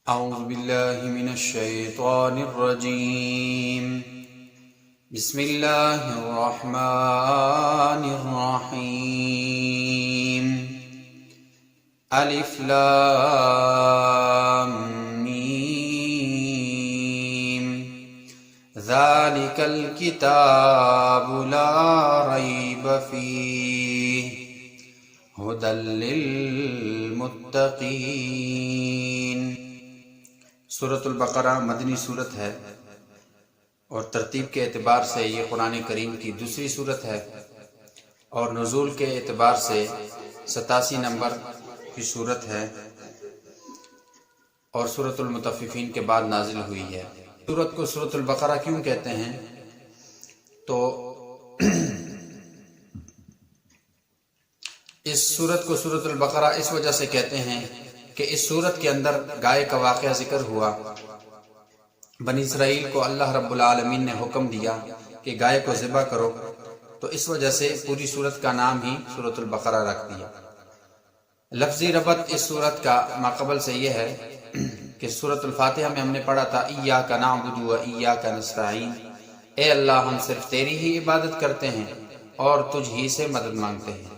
أعوذ بالله من الشيطان الرجيم. بسم الله الرحمن الرحيم. ألف لام ميم. ذلك الكتاب لا ريب فيه هدى للمتقين. سورۃ البقرہ مدنی صورت ہے اور ترتیب کے اعتبار سے یہ قرآن کریم کی دوسری صورت ہے اور نزول کے اعتبار سے 87 نمبر کی صورت ہے اور سورۃ المطففین کے بعد نازل ہوئی ہے. سورت کو سورۃ البقرہ کیوں کہتے ہیں؟ تو اس سورت کو سورۃ البقرہ اس وجہ سے کہتے ہیں کہ اس سورت کے اندر گائے کا واقعہ ذکر ہوا. بنی اسرائیل کو اللہ رب العالمین نے حکم دیا کہ گائے کو ذبح کرو، تو اس وجہ سے پوری سورت کا نام ہی سورۃ البقرہ رکھ دیا. لفظی ربط اس سورت کا ماقبل سے یہ ہے کہ سورۃ الفاتحہ میں ہم نے پڑھا تھا ایاک نعبد و ایاک نستعین، اے اللہ ہم صرف تیری ہی عبادت کرتے ہیں اور تجھ ہی سے مدد مانگتے ہیں.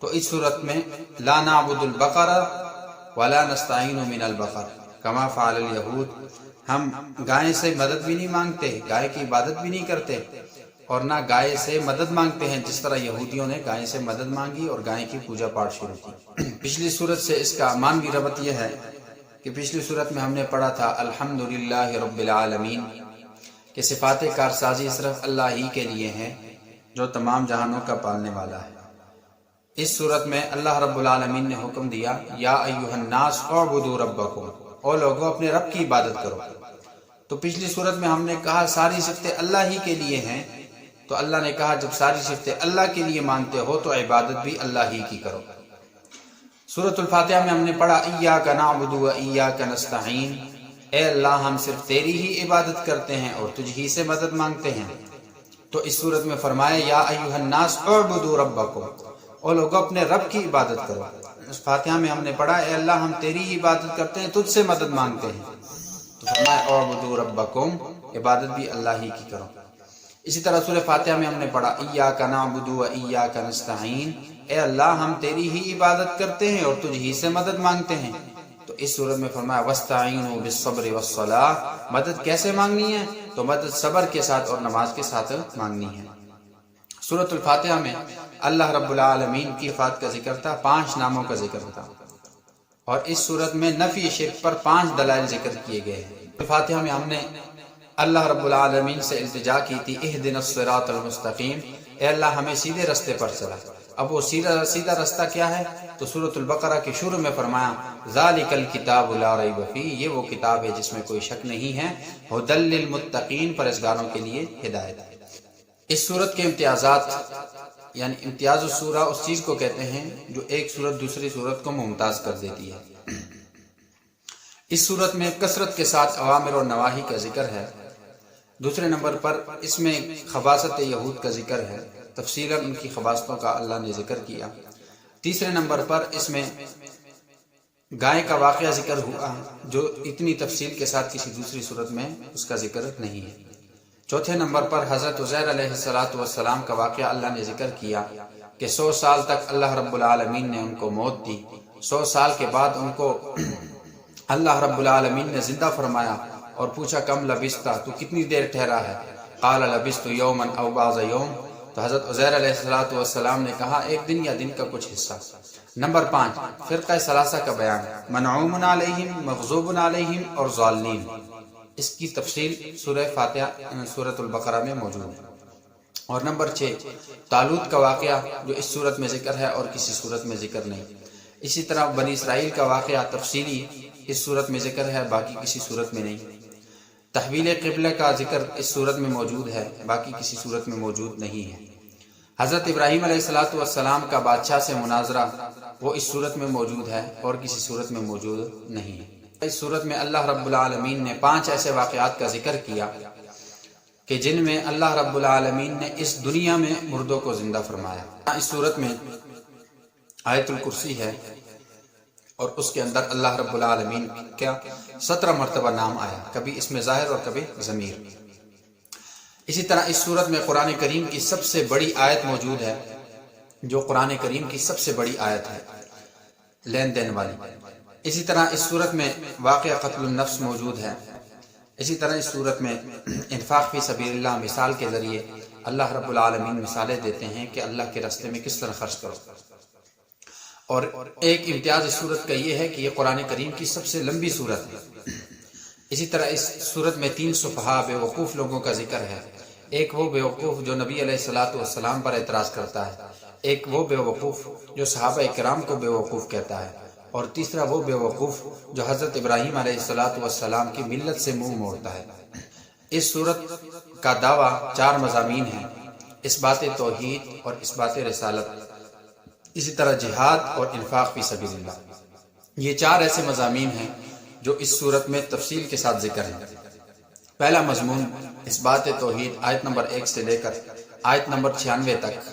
تو اس صورت میں لا نعبد البقرہ ولا نستعین من البقر کما فعل الیہود، ہم گائے سے مدد بھی نہیں مانگتے، گائے کی عبادت بھی نہیں کرتے اور نہ گائے سے مدد مانگتے ہیں جس طرح یہودیوں نے گائے سے مدد مانگی اور گائے کی پوجا پاٹ شروع کی. پچھلی صورت سے اس کا معنوی ربط یہ ہے کہ پچھلی صورت میں ہم نے پڑھا تھا الحمدللہ رب العالمین کہ صفات کارسازی صرف اللہ ہی کے لیے ہیں جو تمام جہانوں کا پالنے والا ہے. اس صورت میں اللہ رب العالمین نے حکم دیا یا ایھا الناس اعبدوا ربکم، او لوگوں اپنے رب کی عبادت کرو. تو پچھلی صورت میں ہم نے کہا ساری صفتیں اللہ ہی کے لیے ہیں، تو اللہ نے کہا جب ساری صفتیں اللہ کے لیے مانتے ہو تو عبادت بھی اللہ ہی کی کرو. سورۃ الفاتحہ میں ہم نے پڑھا ایاک نعبد و ایاک نستعین، اے اللہ ہم صرف تیری ہی عبادت کرتے ہیں اور تجھ ہی سے مدد مانگتے ہیں. تو اس صورت میں فرمایا یا ایھا الناس اعبدوا ربکم، اور لوگوں اپنے رب کی عبادت کرو. اس فاتحہ میں ہم نے پڑھا اے اللہ ہم تیری ہی عبادت کرتے ہیں تجھ سے مدد مانگتے ہیں، تو فرمایا اعبدوا ربکم، عبادت بھی اللہ ہی کی کرو. اسی طرح سورہ فاتحہ میں ہم نے پڑھا ایاک نعبد و ایاک نستعین، اے اللہ ہم تیری ہی عبادت کرتے ہیں اور تجھ ہی سے مدد مانگتے ہیں. تو اس صورت میں فرمایا واستعینوا بالصبر والصلاۃ، مدد کیسے مانگنی ہے؟ تو مدد صبر کے ساتھ اور نماز کے ساتھ مانگنی ہے. سورۃ الفاتحہ میں اللہ رب العالمین کی صفات کا ذکر تھا، 5 ناموں کا ذکر تھا، اور اس صورت میں نفی شرک پر 5 دلائل ذکر کیے گئے ہیں. فاتحہ میں ہم نے اللہ رب العالمین سے التجا کی تھی اہدنا الصراط المستقیم، اے اللہ ہمیں سیدھے رستے پر چلا. اب وہ سیدھا رستہ کیا ہے؟ تو سورۃ البقرہ کے شروع میں فرمایا ذالک الکتاب لا ریب فیہ، یہ وہ کتاب ہے جس میں کوئی شک نہیں ہے، ھدی للمتقین، پرہیزگاروں کے لیے ہدایت ہے. اس صورت کے امتیازات، یعنی امتیاز السورہ اس چیز کو کہتے ہیں جو ایک صورت دوسری صورت کو ممتاز کر دیتی ہے. اس صورت میں کثرت کے ساتھ اوامر اور نواہی کا ذکر ہے. دوسرے نمبر پر اس میں خباثت یہود کا ذکر ہے، تفصیلاً ان کی خباثتوں کا اللہ نے ذکر کیا. تیسرے نمبر پر اس میں گائے کا واقعہ ذکر ہوا جو اتنی تفصیل کے ساتھ کسی دوسری صورت میں اس کا ذکر نہیں ہے. چوتھے نمبر پر حضرت عزیر علیہ السلام کا واقعہ اللہ نے ذکر کیا کہ 100 سال تک اللہ رب العالمین نے ان کو موت دی، 100 سال کے بعد ان کو اللہ رب العالمین نے زندہ فرمایا اور پوچھا کم لبثت، تو کتنی دیر ٹھہرا ہے؟ قال لبثت یوما او بعض یوم، تو حضرت عزیر علیہ السلام نے کہا ایک دن یا دن کا کچھ حصہ. نمبر 5 فرقہ ثلاثہ کا بیان، منعوم علیہم، مغضوب علیہم اور ضالین. اس کی تفصیل سورہ فاتحہ سورۃ البقرہ میں موجود ہے. اور نمبر 6 طالوت کا واقعہ جو اس صورت میں ذکر ہے اور کسی صورت میں ذکر نہیں. اسی طرح بنی اسرائیل کا واقعہ تفصیلی اس صورت میں ذکر ہے، باقی کسی صورت میں نہیں. تحویل قبلہ کا ذکر اس صورت میں موجود ہے، باقی کسی صورت میں موجود نہیں ہے. حضرت ابراہیم علیہ السلام کا بادشاہ سے مناظرہ وہ اس صورت میں موجود ہے اور کسی صورت میں موجود نہیں ہے. اس صورت میں اللہ رب العالمین نے 5 ایسے واقعات کا ذکر کیا کہ جن میں اللہ رب العالمین نے اس دنیا میں مردوں کو زندہ فرمایا. اس صورت میں آیت الکرسی ہے اور اس کے اندر اللہ رب العالمین کا 17 مرتبہ نام آیا، کبھی اس میں ظاہر اور کبھی ضمیر۔ اسی طرح اس سورت میں قرآن کریم کی سب سے بڑی آیت موجود ہے، جو قرآن کریم کی سب سے بڑی آیت ہے لین دین والی۔ اسی طرح اس سورت میں واقعہ قتل النفس موجود ہے۔ اسی طرح اس سورت میں انفاق فی سبیل اللہ مثال کے ذریعے اللہ رب العالمین مثالیں دیتے ہیں کہ اللہ کے راستے میں کس طرح خرچ کرو۔ اور ایک امتیاز اس سورت کا یہ ہے کہ یہ قرآن کریم کی سب سے لمبی سورت ہے۔ اسی طرح اس سورت میں 3 صفحہ بے وقوف لوگوں کا ذکر ہے۔ ایک وہ بے وقوف جو نبی علیہ الصلوۃ پر اعتراض کرتا ہے، ایک وہ بے وقوف جو صحابہ کرام کو بے وقوف کہتا ہے، اور تیسرا وہ بے وقوف جو حضرت ابراہیم علیہ السلام کی ملت سے منہ موڑتا ہے۔ اس سورت کا دعویٰ 4 مضامین ہیں: اثبات توحید اور اثبات رسالت، اسی طرح جہاد اور انفاق فی سبیل اللہ۔ یہ 4 ایسے مضامین ہیں جو اس سورت میں تفصیل کے ساتھ ذکر ہیں۔ پہلا مضمون اثبات توحید، آیت نمبر 1 سے لے کر آیت نمبر 96 تک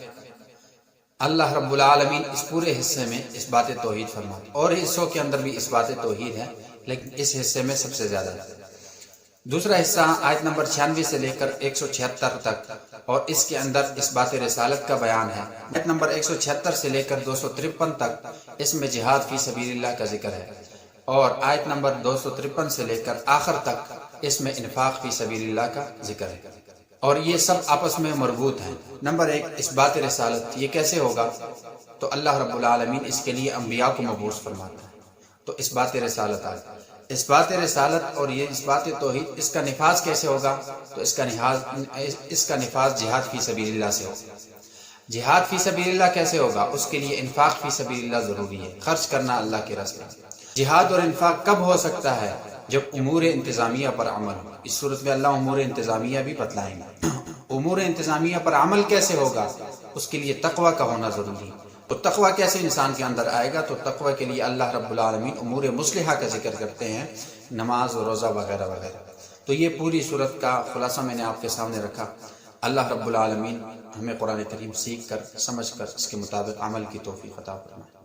اللہ رب العالمین اس پورے حصے میں اثبات توحید فرماتے ہیں، اور حصوں کے اندر بھی اثبات توحید ہے، لیکن اس حصے میں سب سے زیادہ ہے۔ دوسرا حصہ آیت نمبر 96 سے لے کر 176 تک، اور اس کے اندر اثبات رسالت کا بیان ہے۔ آیت نمبر 176 سے لے کر 253 تک اس میں جہاد فی سبیل اللہ کا ذکر ہے، اور آیت نمبر 253 سے لے کر آخر تک اس میں انفاق فی سبیل اللہ کا ذکر ہے، اور یہ سب آپس میں مربوط ہیں۔ نمبر 1 اثبات رسالت، یہ کیسے ہوگا؟ تو اللہ رب العالمین اس کے لیے انبیاء کو مبعوث فرماتا ہے، تو اثبات رسالت آئے۔ اثبات رسالت اور یہ اثبات توحید، اس کا نفاذ کیسے ہوگا؟ تو اس کا نفاذ جہاد فی سبیل اللہ سے ہوگا۔ جہاد فی سبیل اللہ کیسے ہوگا؟ اس کے لیے انفاق فی سبیل اللہ ضروری ہے، خرچ کرنا اللہ کے راستے میں۔ جہاد اور انفاق کب ہو سکتا ہے؟ جب امور انتظامیہ پر عمل ہو۔ اس صورت میں اللہ امور انتظامیہ بھی بتلائیں گے۔ امور انتظامیہ پر عمل کیسے ہوگا؟ اس کے لیے تقوی کا ہونا ضروری ہے۔ تو تقوی کیسے انسان کے اندر آئے گا؟ تو تقوی کے لیے اللہ رب العالمین امور مصلحہ کا ذکر کرتے ہیں، نماز و روزہ وغیرہ وغیرہ۔ تو یہ پوری صورت کا خلاصہ میں نے آپ کے سامنے رکھا۔ اللہ رب العالمین ہمیں قرآن کریم سیکھ کر، سمجھ کر اس کے مطابق عمل کی توفیق عطا فرمائے۔